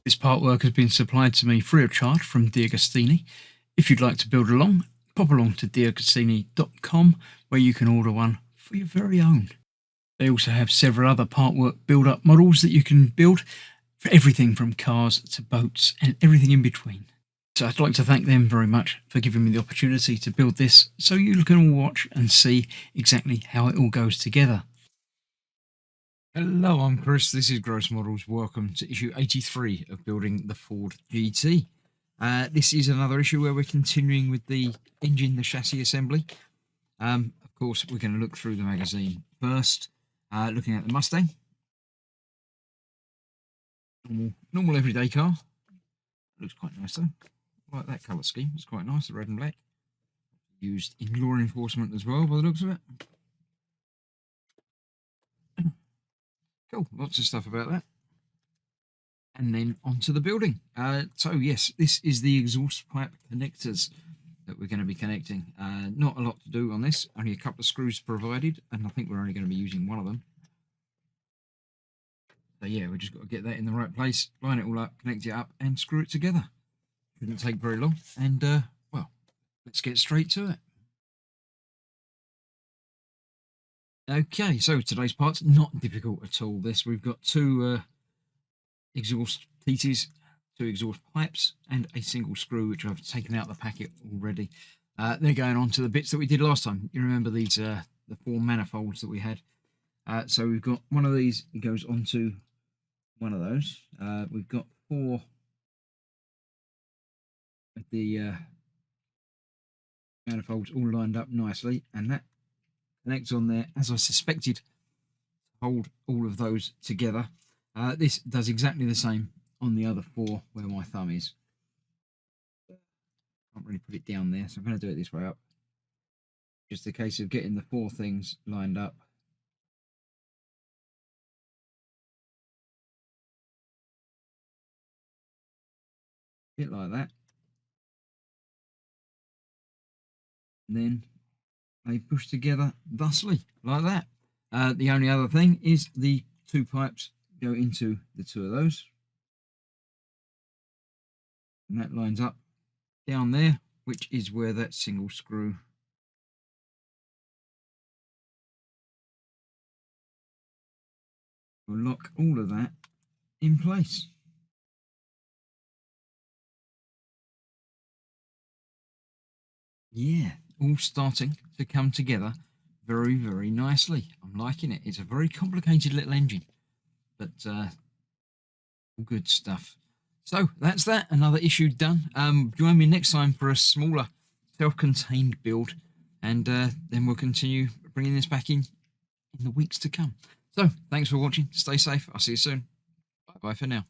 This part work has been supplied to me free of charge from D'Agostini. If you'd like to build along, pop along to D'Agostini.com where you can order one for your very own. They also have several other part work build-up models that you can build for everything from cars to boats and everything in between. So I'd like to thank them very much for giving me the opportunity to build this so you can all watch and see exactly how it all goes together. Hello, I'm Chris. This is Gross Models. Welcome to issue 83 of building the Ford GT. This is another issue where we're continuing with the engine, the chassis assembly. Of course, we're going to look through the magazine first, looking at the Mustang. Normal everyday car. Looks quite nice though. I like that colour scheme. It's quite nice, the red and black. Used in law enforcement as well, by the looks of it. Cool, lots of stuff about that. And then onto the building. So yes, this is the exhaust pipe connectors that we're going to be connecting. Not a lot to do on this, only a couple of screws provided, and I think we're only going to be using one of them. So yeah, we just got to get that in the right place, line it all up, connect it up, and screw it together. Shouldn't take very long, and well, let's get straight to it. Okay, so today's part's not difficult at all. We've got two exhaust pieces, two exhaust pipes, and a single screw, which I've taken out the packet already. They're going on to the bits that we did last time. You remember these, the 4 manifolds that we had. So we've got one of these, it goes onto one of those. We've got 4 of the manifolds all lined up nicely, and that connects on there, as I suspected, to hold all of those together. This does exactly the same on the other 4 where my thumb is. Can't really put it down there, so I'm going to do it this way up. Just a case of getting the 4 things lined up. A bit like that. And then they push together thusly, like that. The only other thing is the 2 pipes go into the 2 of those. And that lines up down there, which is where that single screw will lock all of that in place. Yeah, all starting to come together very, very nicely. I'm liking it. It's a very complicated little engine, but all good stuff. So that's that. Another issue done. Join me next time for a smaller, self-contained build, and then we'll continue bringing this back in the weeks to come. So thanks for watching. Stay safe. I'll see you soon. Bye for now.